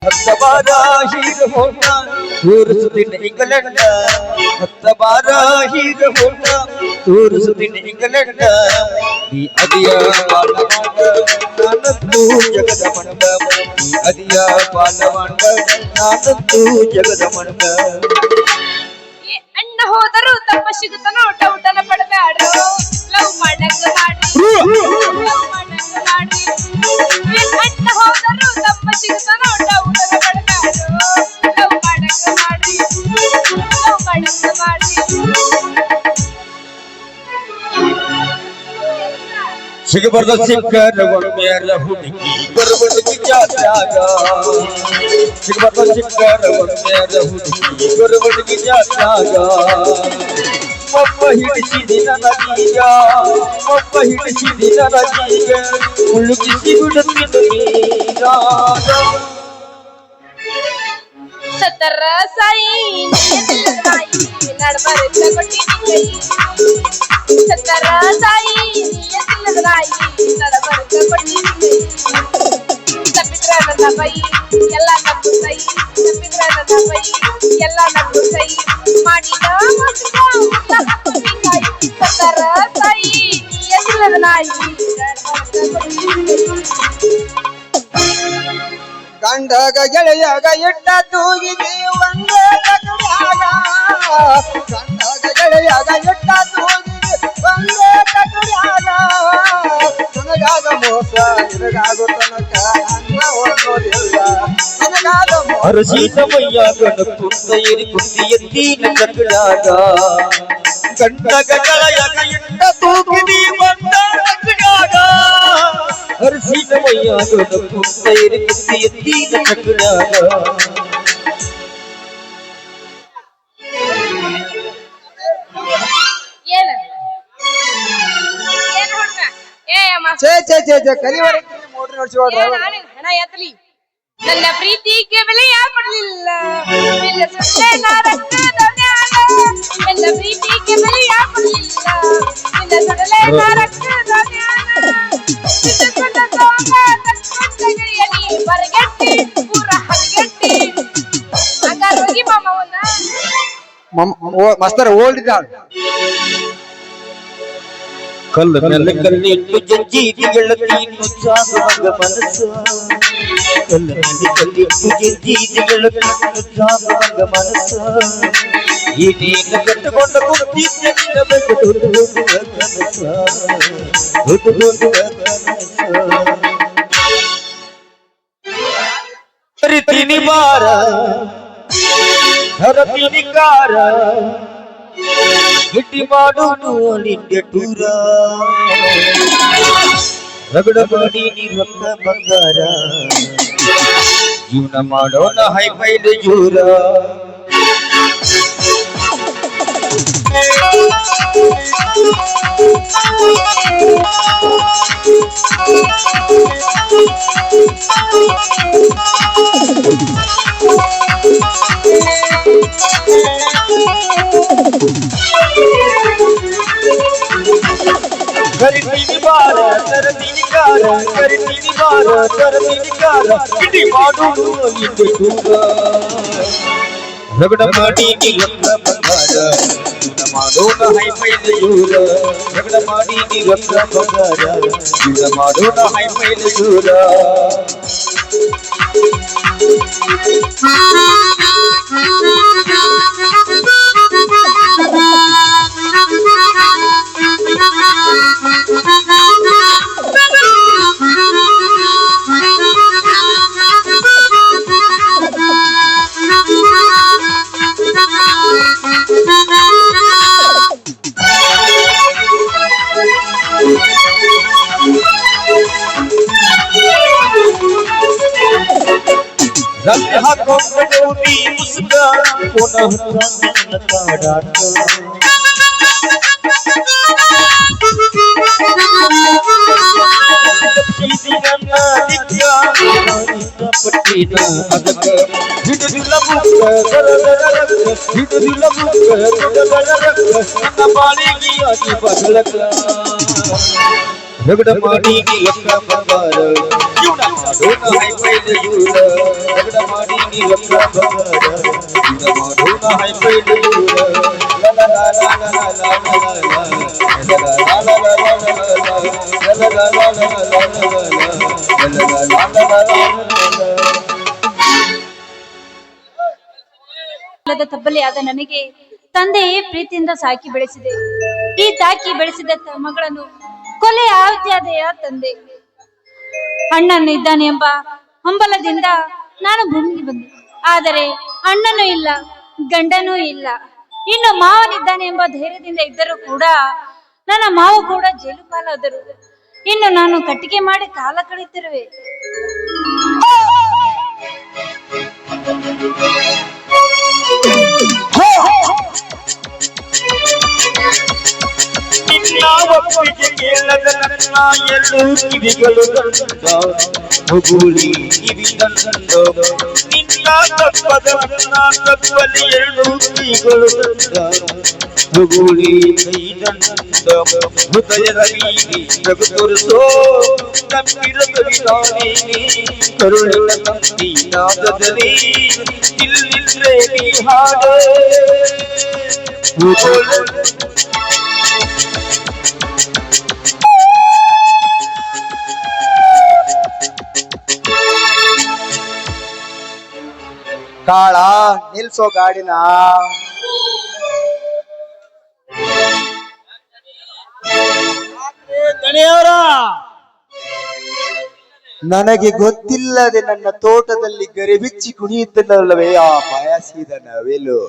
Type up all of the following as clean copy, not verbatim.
ಹತ್ತಬಾರ ಹೀರ ಹೋಟ ತೋರಿಸುತ್ತಿನ England ಹತ್ತಬಾರ ಹೀರ ಹೋಟ ತೋರಿಸುತ್ತಿನ England ನೀ ಅದಿಯ ಬಾಲವಾಂಡ ನಾನಂತೂ ಜಗದ ಮಂಡ ನೀ ಅದಿಯ ಬಾಲವಾಂಡ ನಾನಂತೂ ಜಗದ ಮಂಡ ಅಣ್ಣ ಹೋದರು ತಪ್ಪ ಸಿಗುತ್ತ ನೋಟ ಊಟನ ಪಡಬ್ಯಾಡ್ರು ಲವ್ ಮಾಡಂಗ ಮಾಡಿ ಲವ್ ಮಾಡಂಗ ಮಾಡಿ ಅಣ್ಣ ಹೋದರು ತಪ್ಪ ಸಿಗುತ್ತ ನೋಟ ಊಟನ ಪಡಬ್ಯಾಡ್ರು ಲವ್ ಮಾಡಂಗ ಮಾಡಿ ಲವ್ ಮಾಡಂಗ ಮಾಡಿ ಸಿಗಬಾರ್ದ ಸಿಕ್ಕರ ಒಮ್ಮೆರ ಹುಡುಗಿ ಬರುವಟಿಗೆ ಜಾತ್ಯಾಗ ಸಿಗಬಾರ್ದ ಸಿಕ್ಕರ ಒಮ್ಮೆರ ಹುಡುಗಿ ಬರುವಟಿಗೆ ಜಾತ್ಯಾಗ ಒಬ್ಬ ಹಿಡಿಸಿದಿ ನನಗೀಗ ಒಬ್ಬ ಹಿಡಿಸಿದಿ ನನಗೀಗ ಮುಳುಗಿಸಿ ಬಿಡುತ್ತಿದ್ದೀಗ ಸತ್ತರ ಸಾಯಿ ಸಾಯಿ ನಡಬಾರದು ಕೊಟ್ಟಿದ್ದೀ ಸತ್ತರ ಸಾಯಿ ರಾಯಿ ನಡಬಾರದು ಕೊಟ್ಟಿದ್ದೀ ತಪ್ಪಿದ್ರ ನನ್ನ ಬೈ ಎಲ್ಲ ನಮ್ದು ಸೈ ತಪ್ಪಿದ್ರ ನನ್ನ ಬೈ ಎಲ್ಲ ನಮ್ದು ಸೈ ಮಾಡಿದ ಸತ್ತರ ಸಾಯಿ ಎಲ್ಲಿಲ್ಲದ ನಾಯಿ ಗಂಡಗ ಗೆಳೆಯಾಗ ಇಟ್ಟ ತೂಗಿದಿ ಒಂದೇ ತಕಡ್ಯಾಗ ಗಂಡಗ ಗೆಳೆಯಾಗ ಇಟ್ಟ ತೂಗಿದಿ ಒಂದೇ ತಕಡ್ಯಾಗ ನನಗಾದ ಮೋಸ ನಿನಗಾಗೋ ತನಕ ನನ್ನ ಒನ್ನೋದಿಲ್ಲ ನನಗಾದ ಅರಸಿದ ಮೈಯಾಗ ಕುಂತ ಏರಿ ಕುಂತಿ ಎತ್ತಿನ ತಕಡ್ಯಾಗ ಗಂಡಗ ಗೆಳೆಯಾಗ ಇಟ್ಟ ತೂಗಿದಿ ಒಂದೇ ತಕಡ್ಯಾಗ ಹರಿಸಿದ ಮೈಯಾಗ ಕುಂತ ಏರಿ ಕುಂತಿ ಎತ್ತಿನ ತಕಡ್ಯಾಗ ನನ್ನ ಪ್ರೀತಿಗೆ ಬೆಲೆಯ ಕೊಡಲಿಲ್ಲ ನನ್ನ ಪ್ರೀತಿಗೆ ಬೆಲೆಯ ಕೊಡಲಿಲ್ಲ ನಿನ್ನ ಸುಡಲೆ ರಕ್ತದ ಬರಗಟ್ಟಿ ಪೂರ ಹರಗಟ್ಟಿ ಹಂಗಾರ ಹೋಗಿ ಮಾಮವನ್ನ ಮಾಸ್ತರ ಓಲ್ಡಿದ್ದಾಳ ಕಲ್ಲ ಮೇಲೆ ಕಲ್ಲಿಟ್ಟು ಜಜ್ಜೀತಿ ಗೆಳತೀನು ಜಾಗುವಂಗ ಮನಸ್ಸು ಕಲ್ಲ ಮೇಲೆ ಕಲ್ಲಿಟ್ಟು ಜಜ್ಜೀತಿ ಗೆಳತೀನು ಜಾಗುವಂಗ ಮನಸ್ಸು ಈ ನೀನು ಕಟ್ಟುಕೊಂಡ ಕುಂತಿದ್ದ ನಿನ್ನ ಬಗ್ಗೆ ಹುಡುಗುವ ಕನಸ ಹುಡುಗುವ ಕನಸ ಹರಿತೀನಿ ಬಾರ ಹರತೀನಿ ಕಾರ ಗಿಟ್ಟಿ ಮಾಡೋನು ನಿಂದೆ ಟೂರ ರಗಡ ಮಾಡಿ ನೀ ರೊಕ್ಕ ಬಂಗಾರ ಜೀವನ ಮಾಡೋಣ ಹೈಫೈದ ಜೂರ ಕರಿತೀನಿ ಬಾರ ತರತೀನಿ ಕಾರ ಕರಿತೀನಿ ಬಾರ ತರತೀನಿ ಕಾರ ಗಿಟ್ಟಿ ಮಾಡೋನು ನಿಂದೆ ಟೂರ ರಗಡ ಮಾಡಿ ನೀ ರೊಕ್ಕ ಬಂಗಾರ ಜೀವನ ಮಾಡೋಣ ಹೈಫೈದ ಜೂರ ರಗಡ ಮಾಡಿ ನೀ ರೊಕ್ಕ ಬಂಗಾರ ಜೀವನ ಮಾಡೋಣ ಹೈಫೈದ ಜೂರ ರಕ್ತ ಹಾಕೊಂಡು ನೀ ಮುಸ್ಕ ಪುನಃ ನನ್ನ ಕಾಡಾಟ ನನ್ನ ದಿಕ್ಕ ಪಟ್ಟಿನ ಅದಕ್ಕ ಹಿಡಿದಿಲ್ಲ ಮುಕ್ಕ ದರದರ ರಕ್ತ ಹಿಡಿದಿಲ್ಲ ಮುಕ್ಕ ದರದರ ರಕ್ತ ನನ್ನ ಬಾಳಿಗೆ ಆಗಿ ಬದಲಕ ರಗಡ ಮಾಡಿ ನೀ ವಕ್ರ ಬಂಗಾರ ಜೀವನ ಮಾಡೋಣ ಹೈಫೈದ ಯೂರ ರಗಡ ಮಾಡಿ ನೀ ವಕ್ರ ಬಂಗಾರ ಜೀವನ ಮಾಡೋಣ ಹೈಫೈದ ಯೂರ ತಬ್ಬಲಿಯಾದ ನನಗೆ ತಂದೆಯೇ ಪ್ರೀತಿಯಿಂದ ಸಾಕಿ ಬೆಳೆಸಿದೆ. ಈ ತಾಕಿ ಬೆಳೆಸಿದ ಮಗಳನ್ನು ಕೊಲೆ ಆಹುತಿಯಾದೆಯ ತಂದೆ. ಅಣ್ಣನು ಇದ್ದಾನೆ ಎಂಬ ಹಂಬಲದಿಂದ ನಾನು ಭೂಮಿಗೆ ಬಂದೆ. ಆದರೆ ಅಣ್ಣನೂ ಇಲ್ಲ, ಗಂಡನೂ ಇಲ್ಲ. ಇನ್ನು ಮಾವನಿದ್ದಾನೆ ಎಂಬ ಧೈರ್ಯದಿಂದ ಇದ್ದರೂ ಕೂಡ ನನ್ನ ಮಾವ ಕೂಡ ಜೈಲು ಪಾಲಾದರು. ಇನ್ನು ನಾನು ಕಟ್ಟಿಗೆ ಮಾಡಿ ಕಾಲ ಕಳೆಯುತ್ತಿರುವೆ. ಒಪ್ಪಿಗೆ ಕೇಳದ ನನ್ನ ಎಲ್ಲೂ ಕಿವಿಗಳು ಹುಗುಳಿ ಕಿವಿ ತಂದ ನಿನ್ನ ತಪ್ಪದ ನನ್ನ ತಪ್ಪಲಿ ಎರಡು ಕಿವಿಗಳು ಹುಗುಳಿ ಕೈ ತಂದ ಹೃದಯದ ಬೀದಿ ರಘು ತೋರಿಸೋ ತಪ್ಪಿರದ ವಿಧಾನೇನೆ ಕರುಳಿನ ತಂತಿ ನಾದದಲ್ಲಿ ಇಲ್ಲಿದ್ರೆ ನೀ ಹಾಡು ಕಾಳ ನಿಲ್ಸೋ ಗಾಡಿನ. ದಣಿಯವರ ನನಗೆ ಗೊತ್ತಿಲ್ಲದೆ ನನ್ನ ತೋಟದಲ್ಲಿ ಗರಿಬಿಚ್ಚಿ ಕುಣಿಯುತ್ತಿಲ್ಲವೇ ಆ ಬಯಸಿದ ನವಿಲು.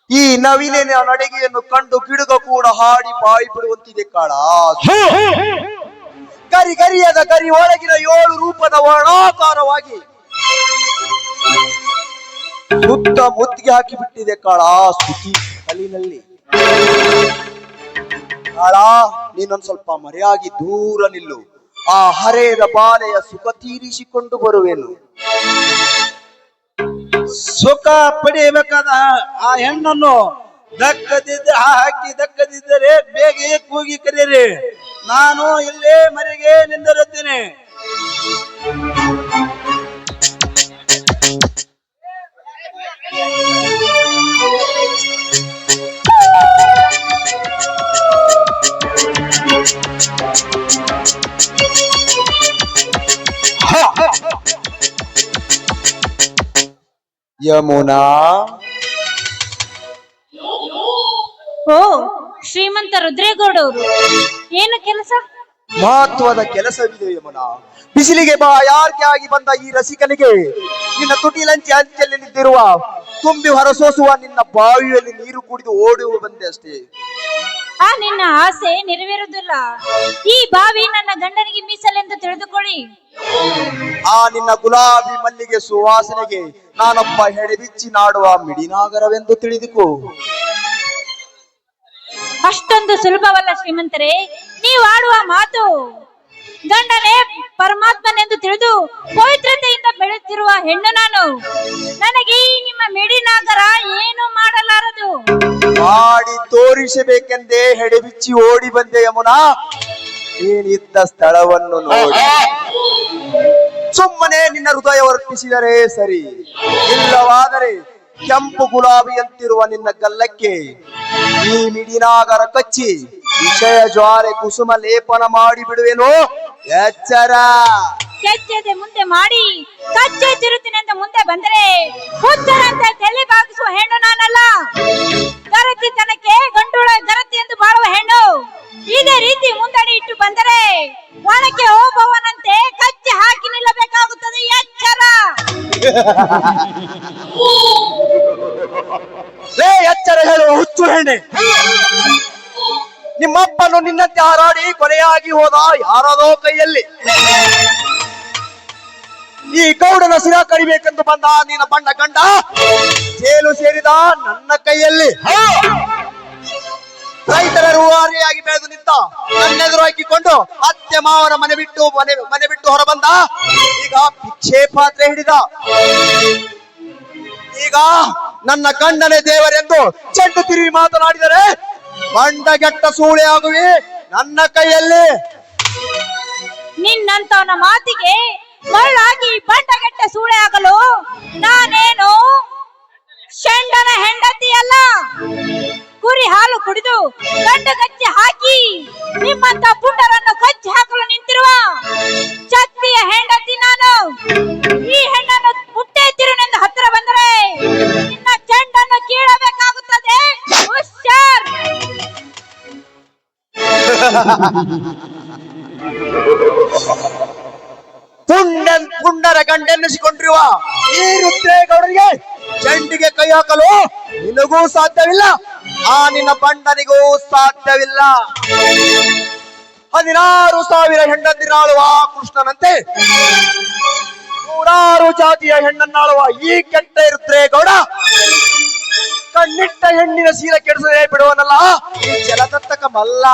ಈ ನವಿಲಿನ ನಡಿಗೆಯನ್ನು ಕಂಡು ಗಿಡುಗ ಕೂಡ ಹಾಡಿ ಬಾಯಿ ಬಿಡುವಂತಿದೆ ಕಾಳ. ಗರಿ ಗರಿಯದ ಗರಿ ಒಳಗಿನ 7 ರೂಪದ ವರ್ಣಾಕಾರವಾಗಿ ಸುತ್ತ ಮುತ್ತಿಗೆ ಹಾಕಿ ಬಿಟ್ಟಿದೆ ಕಾಳ ಸ್ತುತಿ ಕಲಿನಲ್ಲಿ. ಕಾಳ ನೀನೊಂದ್ ಸ್ವಲ್ಪ ಮರೆಯಾಗಿ ದೂರ ನಿಲ್ಲು. ಆ ಹರೇದ ಬಾಲೆಯ ಸುಖ ತೀರಿಸಿಕೊಂಡು ಬರುವೆನು. ಸುಖ ಪಡೆಯಬೇಕಾದ ಆ ಹೆಣ್ಣನ್ನು ದಕ್ಕದಿದ್ದರೆ ಬೇಗ ಕೂಗಿ ಕರೆಯಿರಿ. ನಾನು ಇಲ್ಲೇ ಮರೆಗೆ ನಿಂದಿರುತ್ತೇನೆ. ಯಮುನಾ. ಓ ಶ್ರೀಮಂತ ರುದ್ರೇಗೌಡವರು, ಏನು ಕೆಲಸ? ಮಹತ್ವದ ಕೆಲಸವಿದೆ ಯಮುನಾ. ಬಿಸಿಲಿಗೆ ಬಾ ಯಾರ್ಕೆ ಆಗಿ ಬಂದ ಈ ರಸಿಕನಿಗೆ ನಿನ್ನ ತುಟಿಲಂಚಿ ಅಂಚಲ್ಲಿ ನಿಂತಿರುವ ತುಂಬಿ ಹೊರಸೋಸುವ ನಿನ್ನ ಬಾವಿಯಲ್ಲಿ ನೀರು ಕುಡಿದು ಓಡುವ ಬಂದೆ ಅಷ್ಟೇ. ಆ ನಿನ್ನ ಆಸೆ ನೆರವೇರುವುದಿಲ್ಲ. ಈ ಬಾವಿ ನನ್ನ ಗಂಡನಿಗೆ ಮೀಸಲೆಂದು ತಿಳಿದುಕೊಳ್ಳಿ. ಆ ನಿನ್ನ ಗುಲಾಬಿ ಮಲ್ಲಿಗೆ ಸುವಾಸನೆಗೆ ನಾನೊಬ್ಬ ಹೆಡೆಬಿಚ್ಚಿ ನಾಡುವ ಮಿಡಿನಾಗರವೆಂದು ತಿಳಿದುಕೋ. ಅಷ್ಟೊಂದು ಸುಲಭವಲ್ಲ ಶ್ರೀಮಂತರೇ ನೀವು ಆಡುವ ಮಾತು. ಗಂಡನೇ ಪರಮಾತ್ಮನೆಂದು ತಿಳಿದು ಪವಿತ್ರತೆಯಿಂದ ಬೆಳೆಯುತ್ತಿರುವ ಹೆಣ್ಣು ನಾನು. ನನಗೆ ಈ ನಿಮ್ಮ ಮಿಡಿನಾಗರ ಏನು ಮಾಡಲಾರದು. ಮಾಡಿ ತೋರಿಸಬೇಕೆಂದೇ ಹೆಡೆಬಿಚ್ಚಿ ಓಡಿ ಬಂದೆ ಯಮುನಾ. ನೀನಿದ್ದ ಸ್ಥಳವನ್ನು ನೋಡಿ ಸುಮ್ಮನೆ ನಿನ್ನ ಹೃದಯ ವರ್ಪಿಸಿದರೆ ಸರಿ. ಇಲ್ಲವಾದರೆ ಕೆಂಪು ಗುಲಾಬಿಯಂತಿರುವ ನಿನ್ನ ಗಲ್ಲಕ್ಕೆ ಈ ಮಿಡಿನಾಗರ ಕಚ್ಚಿ ವಿಷಯ ಜ್ವಾರೆ ಕುಸುಮ ಲೇಪನ ಮಾಡಿ ಬಿಡುವೆನು. ಎಚ್ಚರ. ಕೆಚ್ಚದೆ ಮುಂದೆ ಮಾಡಿ ಕಚ್ಚೆ ತಿರುತ್ತಿನಿಂದ ಮುಂದೆ ಬಂದರೆ ಹುಚ್ಚರಂತೆ ತಲೆ ಬಾಗಿಸುವ ಹೆಣ್ಣು ನಾನಲ್ಲ. ಗರತಿತನಕ್ಕೆ ಗಂಡುಳ ಗರತಿ ಎಂದು ಬಾಳುವ ಹೆಣ್ಣು. ಇದೇ ರೀತಿ ಮುಂದಡಿ ಇಟ್ಟು ಬಂದರೆ ಒಳಕ್ಕೆ ಹೋಗುವವನಂತೆ ಕಚ್ಚಿ ಹಾಕಿ ನಿಲ್ಲಬೇಕಾಗುತ್ತದೆ. ಎಚ್ಚರ. ಎಚ್ಚರ ಹೇಳುವ ಹುಚ್ಚು ಹೆಣ್ಣೆ. ನಿಮ್ಮಪ್ಪನು ನಿನ್ನಂತೆ ಹಾರಾಡಿ ಕೊನೆಯಾಗಿ ಹೋದ ಯಾರದೋ ಕೈಯಲ್ಲಿ. ಈ ಗೌಡನ ಸಿರ ಕಡಿಬೇಕೆಂದು ಬಂದ ನಿನ್ನ ಬಣ್ಣ ಗಂಡ ಜೇಲು ಸೇರಿದ ನನ್ನ ಕೈಯಲ್ಲಿ. ರೈತರ ರೂವಾರಿಯಾಗಿ ಬೆಳೆದು ನಿಂತ ನನ್ನೆದುರು ಹಾಕಿಕೊಂಡು ಅತ್ತೆ ಮಾವನ ಮನೆ ಬಿಟ್ಟು ಹೊರಬಂದ. ಈಗ ಭಿಕ್ಷೆ ಪಾತ್ರೆ ಹಿಡಿದ. ಈಗ ನನ್ನ ಗಂಡನೇ ದೇವರೆಂದು ಚೆಂಡು ತಿರುವಿ ಮಾತನಾಡಿದರೆ ಬಂಡಗೆಟ್ಟ ಸೂಳೆ ಆಗುವೆ. ನನ್ನ ಕೈಯಲ್ಲಿ. ನಿನ್ನಂತವನ ಮಾತಿಗೆ ಮರಳಾಗಿ ಬಂಡಗೆಟ್ಟ ಸೂಳೆ ಆಗಲು ನಾನೇನು ಷಂಡನ ಹೆಂಡತಿಯಲ್ಲ. ಕುರಿ ಹಾಲು ಕುಡಿದು ಗಂಡು ಗಚ್ಚಿ ಹಾಕಿ ನಿಮ್ಮಂತ ಪುಂಡರನ್ನು ಕಚ್ಚಿ ಹಾಕಲು ನಿಂತಿರುವ ಚತ್ತಿಯ ಹೆಂಡತಿ ನಾನು. ಈ ಹೆಣ್ಣನ್ನು ಮುಟ್ಟೆತ್ತಿರುನೆಂದು ಹತ್ತಿರ ಬಂದರೆ ನಿನ್ನ ಚೆಂಡನ್ನು ಕೀಳಬೇಕಾಗುತ್ತದೆ. ಹುಷಾರ್. ಪುಂಡರ ಗಂಡೆನ್ನಿಸಿಕೊಂಡಿರುವ ಈ ರುದ್ರೇಗೌಡರಿಗೆ ಚೆಂಡಿಗೆ ಕೈ ಹಾಕಲು ನಿನಗೂ ಸಾಧ್ಯವಿಲ್ಲ, ಆ ನಿನ್ನ ಬಂಡನಿಗೂ ಸಾಧ್ಯವಿಲ್ಲ. 16,000 ಹೆಣ್ಣಂದಿರಾಳುವ ಕೃಷ್ಣನಂತೆ 100 ಜಾತಿಯ ಹೆಣ್ಣನ್ನಾಳುವ ಈ ಕೆಟ್ಟ ರುದ್ರೇಗೌಡ ಕಣ್ಣಿಟ್ಟ ಹೆಣ್ಣಿನ ಸೀಲ ಕೆಡಿಸದೆ ಬಿಡುವನಲ್ಲ ಈ ಜಲದತ್ತಕ ಮಲ್ಲ.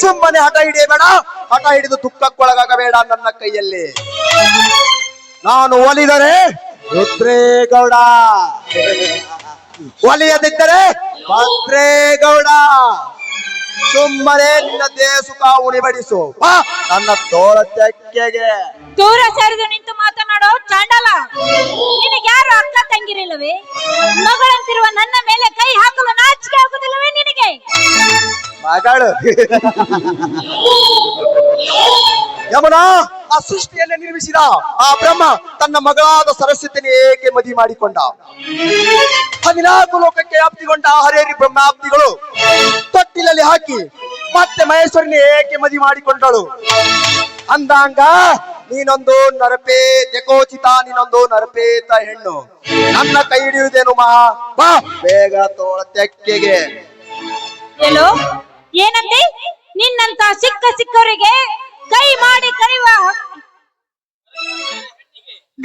ಸುಮ್ಮನೆ ಹಠ ಹಿಡಿಯಬೇಡ, ಹಠ ಹಿಡಿದು ದುಃಖಕ್ಕೊಳಗಾಗಬೇಡ. ನನ್ನ ಕೈಯಲ್ಲಿ ನಾನು ಒಲಿದರೆ ರುದ್ರೇಗೌಡ, ಒಲಿಯದಿದ್ದರೆ ಭದ್ರೇಗೌಡ. ಸುಮ್ಮನೆ ನಿನ್ನ ದೇಹ ಸುಖ ಉಣಿಬಡಿಸು, ನನ್ನ ತೋಳ ತೆಕ್ಕೆಗೆ. ದೂರ ಸರಿದು ನಿಂತು ಮಾತನಾಡೋ ಚಾಂಡಲ, ನಿನಗೆ ಯಾರು ಅಕ್ಕ ತಂಗಿರಿಲ್ಲವೇ? ಮಗಳಂತಿರುವ ನನ್ನ ಮೇಲೆ ಕೈ ಹಾಕಲು ನಾಚಿಕೆ ಆಗುದಿಲ್ಲವೇ ನಿನಗೆ? ಮಗಳು ಯಮುನಾ, ಆ ಸೃಷ್ಟಿಯನ್ನೇ ನಿರ್ಮಿಸಿದ ಆ ಬ್ರಹ್ಮ ತನ್ನ ಮಗಳಾದ ಸರಸ್ವತಿಯನ್ನು ಏಕೆ ಮದುವೆ ಮಾಡಿಕೊಂಡ? 14 ಲೋಕಕ್ಕೆ ಆಪ್ತಿಗೊಂಡ ಹರೇರಿ ಬ್ರಹ್ಮಾಪ್ತಿಗಳು ತೊಟ್ಟಿಲಲ್ಲಿ ಹಾಕಿ ಮತ್ತೆ ಮಹೇಶ್ವರನ ಏಕೆ ಮದುವೆ ಮಾಡಿಕೊಂಡಳು? ಅಂದಾಂಗ ನೀನೊಂದು ನರಪೇ ತೆಕೋಚಿತ, ನೀನೊಂದು ನರಪೇತ ಹೆಣ್ಣು. ನನ್ನ ಕೈ ಹಿಡಿಯುವುದೇನು ಮಹಾ? ಬಾ ಬೇಗ ತೋಳ ತೆಕ್ಕೆಗೆ. ಎಲ್ಲೋ ಏನಂತೆ? ನಿನ್ನಂತ ಸಿಕ್ಕವರಿಗೆ ಕೈ ಮಾಡಿ ಕರೆಯುವ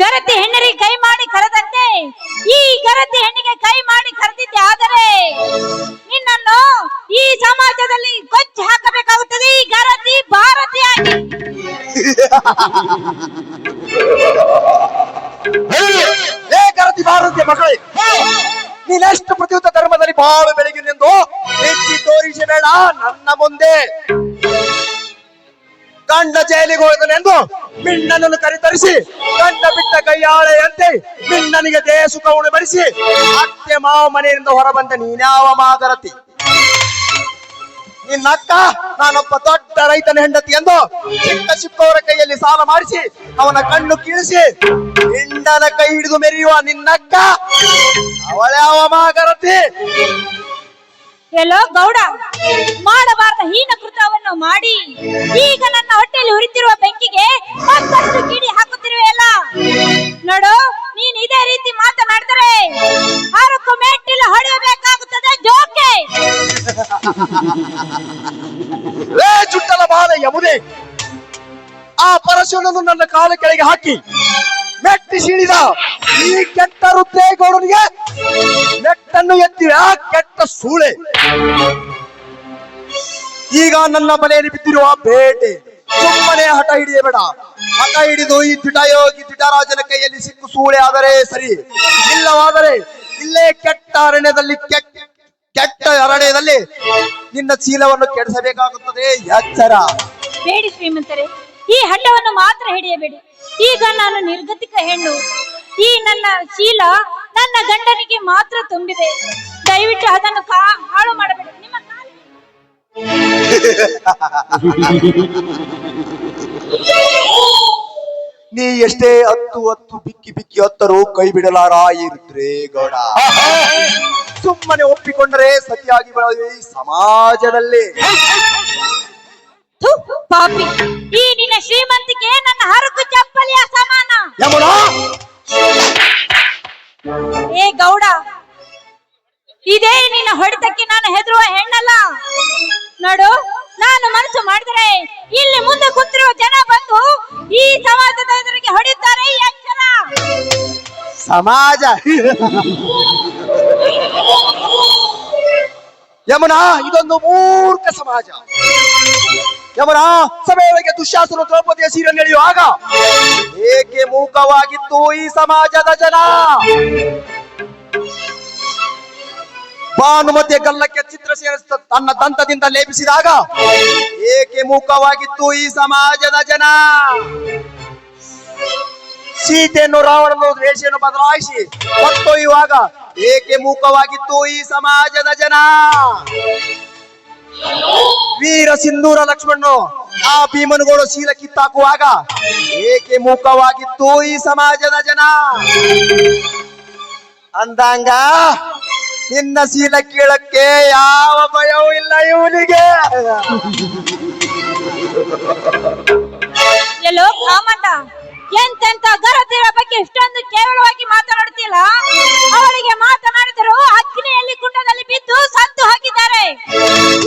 ಗರತಿ ಹೆಣ್ಣರಿಗೆ ಕೈ ಮಾಡಿ ಕರೆದಂತೆ ಈ ಗರತಿ ಹೆಣ್ಣಿಗೆ ಕೈ ಮಾಡಿ ಕರೆದಿದ್ದೆ. ಆದರೆ ನಿನ್ನನ್ನು ಈ ಸಮಾಜದಲ್ಲಿ ಕೊಚ್ಚಿ ಹಾಕಬೇಕಾಗುತ್ತದೆ, ಈ ಗರತಿ ಭಾರತಿಯಾಗಿ. ಗರತಿ ಭಾರತೀಯ ಮಕ್ಕಳೇ, ನೀನೆಷ್ಟು ಪ್ರತಿಯುತ ಧರ್ಮದಲ್ಲಿ ಬಾಳು ಬೆಳಗಿನೆಂದು ಹೆಚ್ಚಿ ತೋರಿಸಬೇಡ ನನ್ನ ಮುಂದೆ. ಗಂಡ ಜೈಲಿಗೆ ಹೋದನೆಂದು ಮಿಣ್ಣನನ್ನು ಕರೆತರಿಸಿ ಗಂಡ ಬಿಟ್ಟ ಕೈಯಾಳೆಯಂತೆ ಮಿಣ್ಣನಿಗೆ ದೇಹ ಸುಖ ಉಣಬಡಿಸಿ ಅತ್ತೆ ಮಾವ ಮನೆಯಿಂದ ಹೊರಬಂದ ನೀನ್ಯಾವ ಮಾಗರತಿ? ನಿನ್ನಕ್ಕ ನಾನೊಬ್ಬ ದೊಡ್ಡ ರೈತನ ಹೆಂಡತಿ ಎಂದು ಚಿಕ್ಕವರ ಕೈಯಲ್ಲಿ ಸಾಲ ಮಾಡಿಸಿ ಅವನ ಕಣ್ಣು ಕೀಳಿಸಿ ಹಿಂಡನ ಕೈ ಹಿಡಿದು ಮೆರೆಯುವ ನಿನ್ನಕ್ಕ ಅವಳ್ಯಾವ ಮಾಗರತಿ? ಎಲ್ಲೋ ಗೌಡ, ಮಾಡಬಾರದ ಹೀನ ಕೃತವನ್ನು ಮಾಡಿ ಈಗ ನನ್ನ ಹೊಟ್ಟೆಯಲ್ಲಿ ಹುರಿತಿರುವ ಬೆಂಕಿಗೆ ಮತ್ತಷ್ಟು ಕಿಡಿ ಹಾಕುತ್ತಿರುವೆಯಲ್ಲ. ನೋಡು, ನೀನ್ ಇದೇ ರೀತಿ ಮಾತನಾಡಿದರೆ ಹರಕು ಮೆಟ್ಟಿಲ ಹೊಡೆಯಬೇಕಾಗುತ್ತದೆ. ಜೋಕೆ ಚುಟ್ಟಲ ಬಾಲ ಯಮುನೆ, ಆ ಪರಶುವನ್ನು ನನ್ನ ಕಾಲ ಕೆಳಗೆ ಹಾಕಿ ಮೆಟ್ಟಿ ಸೀಳಿದ ಈ ಕೆಟ್ಟ ರುದ್ರೇಗೌಡನಿಗೆ ಮೆಟ್ಟನ್ನು ಎತ್ತಿವೆ ಆ ಕೆಟ್ಟ ಸೂಳೆ. ಈಗ ನನ್ನ ಬಲೆಯಲ್ಲಿ ಬಿದ್ದಿರುವ ಬೇಟೆ. ಸುಮ್ಮನೆ ಹಠ ಹಿಡಿಯಬೇಡ. ಹಠ ಹಿಡಿದು ಈ ದಿಟಯೋಗಿ ದಿಟರಾಜನ ಕೈಯಲ್ಲಿ ಸಿಕ್ಕು ಸೂಳೆ ಆದರೆ ಸರಿ, ಇಲ್ಲವಾದರೆ ಇಲ್ಲೇ ಕೆಟ್ಟ ಅರಣ್ಯದಲ್ಲಿ ನಿನ್ನ ಚೀಲವನ್ನು ಕೆಡಿಸಬೇಕಾಗುತ್ತದೆ. ಎಚ್ಚರ. ಬೇಡಿ ಶ್ರೀಮಂತರೇ, ಈ ಹಠವನ್ನು ಮಾತ್ರ ಹಿಡಿಯಬೇಡಿ. ಈಗ ನಾನು ನಿರ್ಗತಿಕ ಹೆಣ್ಣು. ಈ ನನ್ನ ಶೀಲ ನನ್ನ ಗಂಡನಿಗೆ ಮಾತ್ರ ತುಂಬಿದೆ. ದಯವಿಟ್ಟು ಅದನ್ನು ಹಾಳು ಮಾಡಬೇಡಿ. ನಿಮ್ಮ ನೀ ಎಷ್ಟೇ ಹತ್ತು ಬಿಕ್ಕಿ ಹತ್ತರೂ ಕೈ ಬಿಡಲಾರ ಈ ರುದ್ರೇಗೌಡ. ಸುಮ್ಮನೆ ಒಪ್ಪಿಕೊಂಡರೆ ಸತಿಯಾಗಿ ಬರೋದು ಈ ಸಮಾಜದಲ್ಲಿ. ಪಾಪಿ, ಈ ನಿನ್ನ ಶ್ರೀಮಂತಿಕೆ ನನ್ನ ಹರಕು ಚಪ್ಪಲಿಯ ಸಮಾನ. ಏ ಗೌಡ, ಇದೇ ನಿನ್ನ ಹೊಡೆತಕ್ಕೆ ನಾನು ಹೆದರುವ ಹೆಣ್ಣಲ್ಲ. ನೋಡು, ನಾನು ಮನಸ್ಸು ಮಾಡಿದರೆ ಇಲ್ಲಿ ಮುಂದೆ ಕೂತಿರುವ ಜನ ಬಂದು ಈ ಸಮಾಜದ ಎದುರಿಗೆ ಹೊಡೆಯುತ್ತಾರೆ. ಈ ಅಕ್ಷರ ಸಮಾಜ ಯಮುನಾ, ಇದೊಂದು ಮೂರ್ಖ ಸಮಾಜ. ಯಮುನಾ, ಸಭೆಯೊಳಗೆ ದುಶ್ಯಾಸನ ದ್ರೌಪದಿಯ ಸೀರೆ ನಡೆಯುವಾಗ ಏಕೆ ಮೂಕವಾಗಿತ್ತು ಈ ಸಮಾಜದ ಜನ? ಭಾನುಮತಿಯ ಗಲ್ಲಕ್ಕೆ ಚಿತ್ರ ಸೇರಿಸ ತನ್ನ ದಂತದಿಂದ ಲೇಪಿಸಿದಾಗ ಏಕೆ ಮೂಕವಾಗಿತ್ತು ಈ ಸಮಾಜದ ಜನ. ಸೀತೆಯನ್ನು ರಾವಣನು ವೇಷವನ್ನು ಬದಲಾಯಿಸಿ ಹೊತ್ತೊಯ್ಯುವಾಗ ಏಕೆ ಮೂಕವಾಗಿತ್ತು ಈ ಸಮಾಜದ ಜನ. ವೀರ ಸಿಂಧೂರ ಲಕ್ಷ್ಮಣನು ಆ ಭೀಮನಗೋಡು ಶೀಲ ಕಿತ್ತಾಕುವಾಗ ಏಕೆ ಮೂಕವಾಗಿತ್ತು ಈ ಸಮಾಜದ ಜನ. ಅಂದಂಗ ನಿನ್ನ ಶೀಲ ಕೀಳಕ್ಕೆ ಯಾವ ಭಯವೂ ಇಲ್ಲ ಇವನಿಗೆ. ಎಲ್ಲೋ ಕಾಮಣ್ಣ, ಎಂತೆಂತ ಗರತಿರ ಬಗ್ಗೆ ಇಷ್ಟೊಂದು ಕೇವಲವಾಗಿ ಮಾತನಾಡುತ್ತಿಲ್ಲ. ಅವರಿಗೆ ಮಾತನಾಡಿದರು ಅಗ್ನಿಯಲ್ಲಿ ಕುಂಡದಲ್ಲಿ ಬಿದ್ದು ಸತ್ತು ಹಾಕಿದ್ದಾರೆ.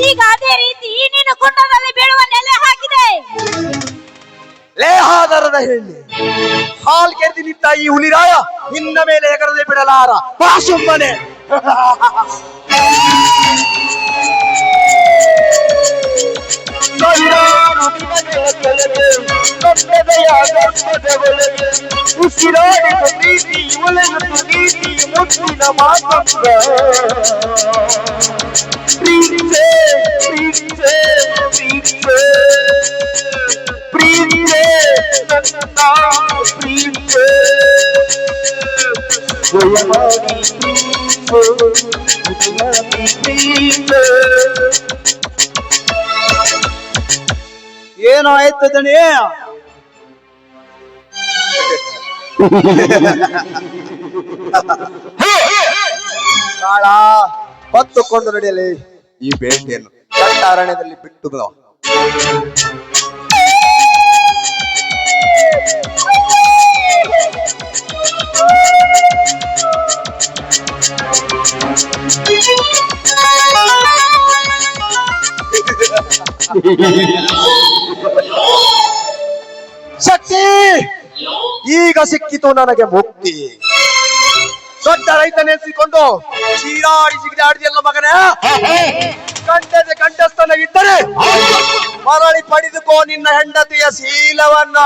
ಈಗ ಅದೇ ರೀತಿ ನೀನು ಕುಂಡದಲ್ಲಿ ಬೀಳುವ ನೆಲೆ ಹಾಕಿದೆ. ಲೇಹಾದರದ ಹೆಣ್ಣೆ, ಹಾಲ್ ಕೆರೆದು ನಿಂತ ಈ ಹುಲಿರಾಯ ನಿನ್ನ ಮೇಲೆ ಎಗರದೆ ಬಿಡಲಾರ. ಬಾ ಸುಮ್ಮನೆ. ಉಸಿರಾಡಿದ ಪ್ರೀತಿ ಒಲೆಯುತ್ತ ನೀತಿ ಮುತ್ತಿನ ಮಾತಂಗ ಪ್ರೀತಿಸೇ ಪ್ರೀತಿಸೇ ಪ್ರೀತಿಸೇ ಪ್ರೀತಿಸೇ ನನ್ನ ಪ್ರೀತಿಸೇ ಜಯಮಾಡಿ ಪ್ರೀತಿಸೇ. ಏನೋ ಆಯ್ತು ದಣಿ? ಕಾಳ ಹೊತ್ತುಕೊಂಡು ನಡೆಯಲಿ ಈ ಬೇಟೆಯನ್ನು ದಟ್ಟ ಅರಣ್ಯದಲ್ಲಿ ಬಿಟ್ಟು ಬಾ. ಶಕ್ತಿ, ಈಗ ಸಿಕ್ಕಿತು ನನಗೆ ಮುಕ್ತಿ. ದೊಡ್ಡ ರೈತ ನೆನೆಸಿಕೊಂಡು ಚೀರಾಡಿ ಜಿಗಿದಾಡಿದೆಲ್ಲ ಮಗನೇ. ಕಂಠದ ಕಂಠಸ್ಥನ ಇದ್ದರೆ ಮರಳಿ ಪಡೆದುಕೋ ನಿನ್ನ ಹೆಂಡತಿಯ ಶೀಲವನ್ನ.